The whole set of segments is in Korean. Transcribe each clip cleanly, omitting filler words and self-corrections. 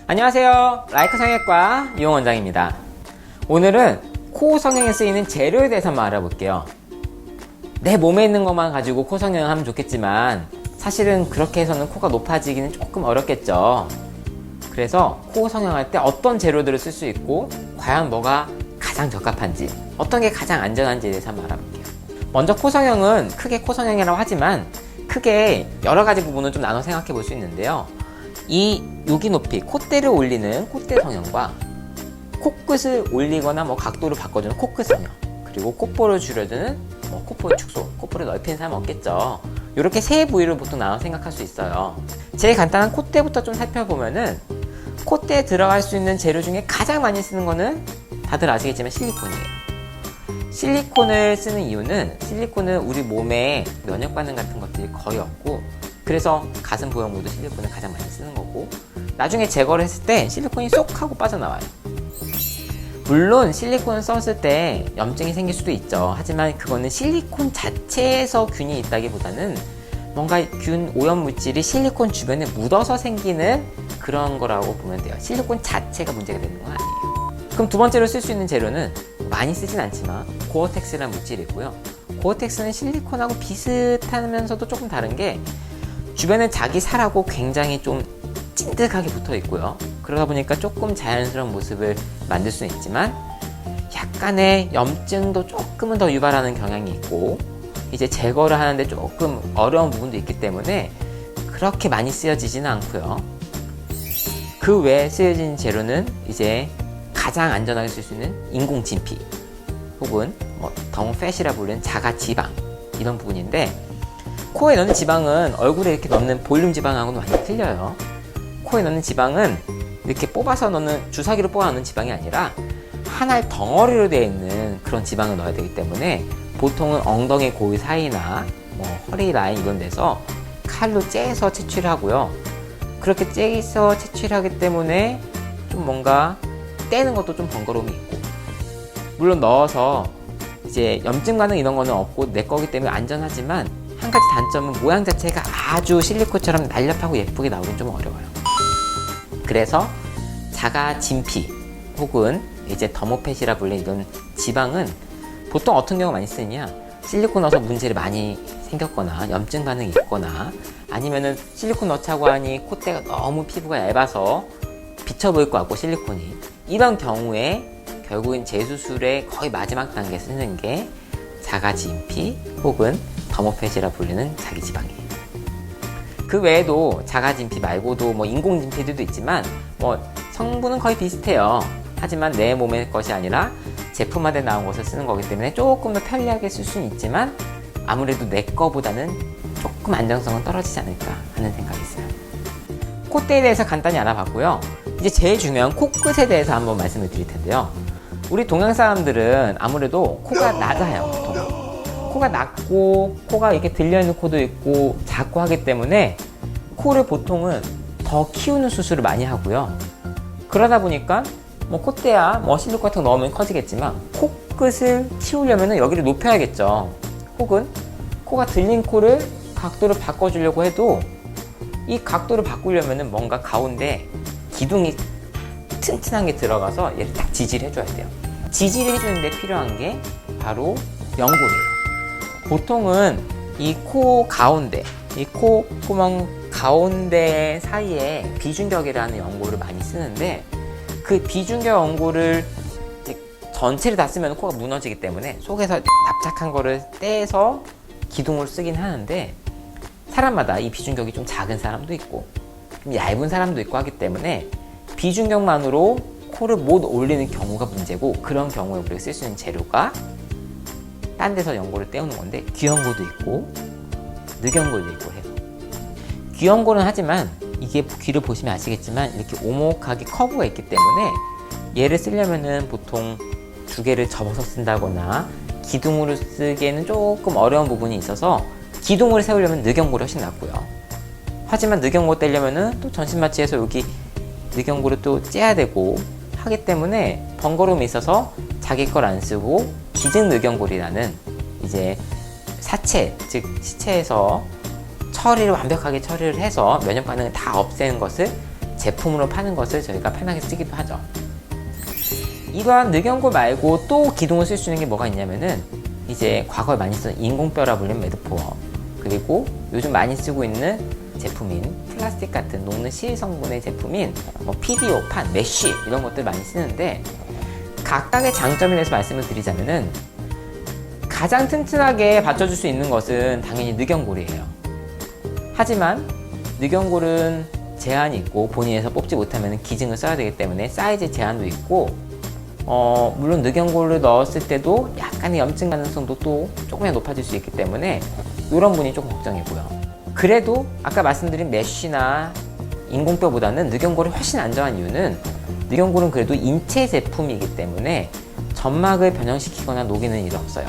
안녕하세요. 라이크 성형외과 이용 원장입니다. 오늘은 코 성형에 쓰이는 재료에 대해서 한번 알아볼게요. 내 몸에 있는 것만 가지고 코 성형을 하면 좋겠지만 사실은 그렇게 해서는 코가 높아지기는 조금 어렵겠죠. 그래서 코 성형할 때 어떤 재료들을 쓸 수 있고 과연 뭐가 가장 적합한지, 어떤 게 가장 안전한지에 대해서 한번 알아볼게요. 먼저 코 성형은 크게 코 성형이라고 하지만 크게 여러 가지 부분을 좀 나눠 생각해 볼 수 있는데요. 이 여기 높이, 콧대를 올리는 콧대 성형과 코끝을 올리거나 각도를 바꿔주는 코끝 성형, 그리고 콧볼을 줄여주는 콧볼 축소, 콧볼을 넓히는 사람 없겠죠. 이렇게 세 부위를 보통 나눠 생각할 수 있어요. 제일 간단한 콧대부터 좀 살펴보면은 콧대에 들어갈 수 있는 재료 중에 가장 많이 쓰는 거는 다들 아시겠지만 실리콘이에요. 실리콘을 쓰는 이유는 실리콘은 우리 몸에 면역 반응 같은 것들이 거의 없고, 그래서 가슴 보형물도 실리콘을 가장 많이 쓰는 거고, 나중에 제거를 했을 때 실리콘이 쏙 하고 빠져나와요. 물론 실리콘을 썼을 때 염증이 생길 수도 있죠. 하지만 그거는 실리콘 자체에서 균이 있다기보다는 뭔가 균 오염 물질이 실리콘 주변에 묻어서 생기는 그런 거라고 보면 돼요. 실리콘 자체가 문제가 되는 건 아니에요. 그럼 두 번째로 쓸 수 있는 재료는 많이 쓰진 않지만 고어텍스라는 물질이 있고요. 고어텍스는 실리콘하고 비슷하면서도 조금 다른 게 주변에 자기 살하고 굉장히 좀 찐득하게 붙어 있고요. 그러다 보니까 조금 자연스러운 모습을 만들 수는 있지만 약간의 염증도 조금은 더 유발하는 경향이 있고, 이제 제거를 하는데 조금 어려운 부분도 있기 때문에 그렇게 많이 쓰여지지는 않고요. 그 외에 쓰여진 재료는 이제 가장 안전하게 쓸 수 있는 인공 진피 혹은 덩팻이라 부르는 자가 지방, 이런 부분인데, 코에 넣는 지방은 얼굴에 이렇게 넣는 볼륨 지방하고는 완전히 틀려요. 코에 넣는 지방은 이렇게 뽑아서 넣는, 주사기로 뽑아 넣는 지방이 아니라 하나의 덩어리로 되어 있는 그런 지방을 넣어야 되기 때문에 보통은 엉덩이 고위 사이나 허리 라인 이런 데서 칼로 째서 채취를 하고요. 그렇게 째서 채취를 하기 때문에 좀 뭔가 떼는 것도 좀 번거로움이 있고, 물론 넣어서 이제 염증 반응 이런 거는 없고 내 거기 때문에 안전하지만, 한 가지 단점은 모양 자체가 아주 실리콘처럼 날렵하고 예쁘게 나오긴 좀 어려워요. 그래서 자가 진피 혹은 이제 더모펫이라 불리는 이런 지방은 보통 어떤 경우 많이 쓰느냐, 실리콘 넣어서 문제를 많이 생겼거나 염증 반응이 있거나, 아니면은 실리콘 넣자고 하니 콧대가 너무 피부가 얇아서 비쳐 보일 것 같고 실리콘이, 이런 경우에 결국엔 재수술의 거의 마지막 단계에 쓰는 게 자가 진피 혹은 더모펫이라 불리는 자기 지방이에요. 그 외에도 자가 진피 말고도 인공 진피들도 있지만 성분은 거의 비슷해요. 하지만 내 몸의 것이 아니라 제품화돼 나온 것을 쓰는 거기 때문에 조금 더 편리하게 쓸 수는 있지만 아무래도 내 거보다는 조금 안정성은 떨어지지 않을까 하는 생각이 있어요. 콧대에 대해서 간단히 알아봤고요. 이제 제일 중요한 코끝에 대해서 한번 말씀을 드릴 텐데요. 우리 동양 사람들은 아무래도 코가 낮아요. 보통 코가 낮고 코가 이렇게 들려있는 코도 있고 작고 하기 때문에 코를 보통은 더 키우는 수술을 많이 하고요. 그러다 보니까 콧대야 실리콘 같은 거 넣으면 커지겠지만 코끝을 키우려면 여기를 높여야겠죠. 혹은 코가 들린 코를 각도를 바꿔주려고 해도 이 각도를 바꾸려면 뭔가 가운데 기둥이 튼튼한 게 들어가서 얘를 딱 지지를 해줘야 돼요. 지지를 해주는데 필요한 게 바로 연골이에요. 보통은 이 코 가운데, 이 코 구멍 가운데 사이에 비중격이라는 연골을 많이 쓰는데, 그 비중격 연골을 전체를 다 쓰면 코가 무너지기 때문에 속에서 납작한 거를 떼서 기둥을 쓰긴 하는데, 사람마다 이 비중격이 좀 작은 사람도 있고 좀 얇은 사람도 있고 하기 때문에 비중격만으로 코를 못 올리는 경우가 문제고, 그런 경우에 우리가 쓸 수 있는 재료가 딴 데서 연골을 떼우는 건데, 귀연골도 있고 늑연골도 있고 해서, 귀연골은 하지만 이게 귀를 보시면 아시겠지만 이렇게 오목하게 커브가 있기 때문에 얘를 쓰려면은 보통 두 개를 접어서 쓴다거나 기둥으로 쓰기에는 조금 어려운 부분이 있어서 기둥으로 세우려면 늑연골이 훨씬 낫고요. 하지만 늑연골 떼려면은 또 전신마취해서 여기 늑연골을 또 째야 되고 하기 때문에 번거로움이 있어서 자기 걸 안 쓰고 기증 늑연골이라는 이제 사체, 즉 시체에서 처리를 완벽하게 처리를 해서 면역 반응을 다 없애는 것을 제품으로 파는 것을 저희가 편하게 쓰기도 하죠. 이러한 늑연골 말고 또 기둥을 쓸 수 있는 게 뭐가 있냐면은 이제 과거에 많이 쓰던 인공뼈라 불리는 매드포어, 그리고 요즘 많이 쓰고 있는 제품인 플라스틱 같은 녹는 실 성분의 제품인 PDO, 판, 메쉬 이런 것들 많이 쓰는데, 각각의 장점에 대해서 말씀을 드리자면은 가장 튼튼하게 받쳐줄 수 있는 것은 당연히 늑연골이에요. 하지만 늑연골은 제한이 있고 본인에서 뽑지 못하면 기증을 써야 되기 때문에 사이즈 제한도 있고, 물론 늑연골을 넣었을 때도 약간의 염증 가능성도 또 조금이나 높아질 수 있기 때문에 이런 부분이 조금 걱정이고요. 그래도 아까 말씀드린 메쉬나 인공뼈보다는 늑연골이 훨씬 안전한 이유는, 늑연골은 그래도 인체 제품이기 때문에 점막을 변형시키거나 녹이는 일은 없어요.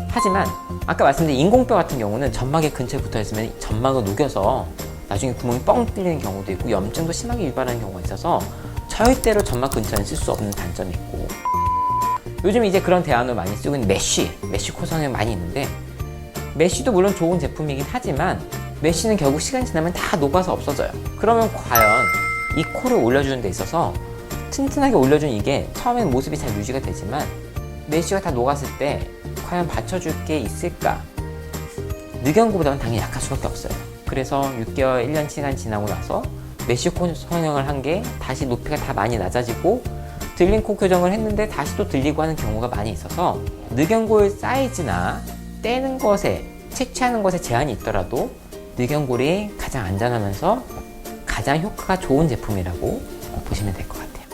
하지만 아까 말씀드린 인공뼈 같은 경우는 점막의 근처에 붙어 있으면 점막을 녹여서 나중에 구멍이 뻥 뚫리는 경우도 있고 염증도 심하게 유발하는 경우가 있어서 절대로 점막 근처에 쓸 수 없는 단점이 있고, 요즘 이제 그런 대안으로 많이 쓰고 있는 메쉬 코성형 많이 있는데, 메쉬도 물론 좋은 제품이긴 하지만 메쉬는 결국 시간이 지나면 다 녹아서 없어져요. 그러면 과연 이 코를 올려주는 데 있어서 튼튼하게 올려준 이게 처음엔 모습이 잘 유지가 되지만 메쉬가 다 녹았을 때 과연 받쳐줄 게 있을까? 늑연골보다는 당연히 약할 수밖에 없어요. 그래서 6개월, 1년 시간 지나고 나서 메쉬 코 성형을 한 게 다시 높이가 다 많이 낮아지고 들린 코 교정을 했는데 다시 또 들리고 하는 경우가 많이 있어서, 늑연골 사이즈나 떼는 것에, 채취하는 것에 제한이 있더라도 늑연골이 가장 안전하면서 가장 효과가 좋은 제품이라고 보시면 될 것 같아요.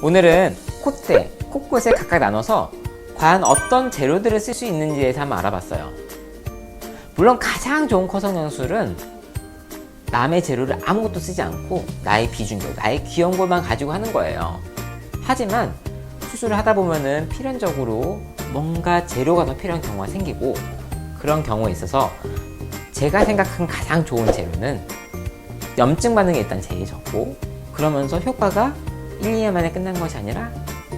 오늘은 콧대, 코끝을 각각 나눠서 과연 어떤 재료들을 쓸 수 있는지에 대해서 한번 알아봤어요. 물론 가장 좋은 코 성형술은 남의 재료를 아무것도 쓰지 않고 나의 비중격, 나의 귀염골만 가지고 하는 거예요. 하지만 수술을 하다 보면은 필연적으로 뭔가 재료가 더 필요한 경우가 생기고, 그런 경우에 있어서 제가 생각한 가장 좋은 재료는 염증 반응이 일단 제일 적고, 그러면서 효과가 1, 2년 만에 끝난 것이 아니라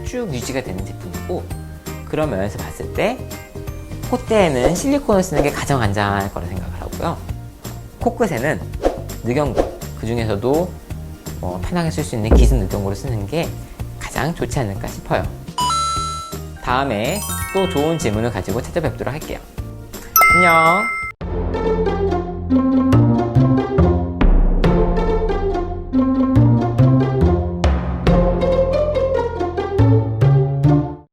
쭉 유지가 되는 제품이고, 그런 면에서 봤을 때 콧대에는 실리콘을 쓰는 게 가장 안전할 거라 생각을 하고요. 코끝에는 늑연골, 그 중에서도 편하게 쓸 수 있는 기승 늑연골을 쓰는 게 가장 좋지 않을까 싶어요. 다음에 또 좋은 질문을 가지고 찾아뵙도록 할게요. 안녕.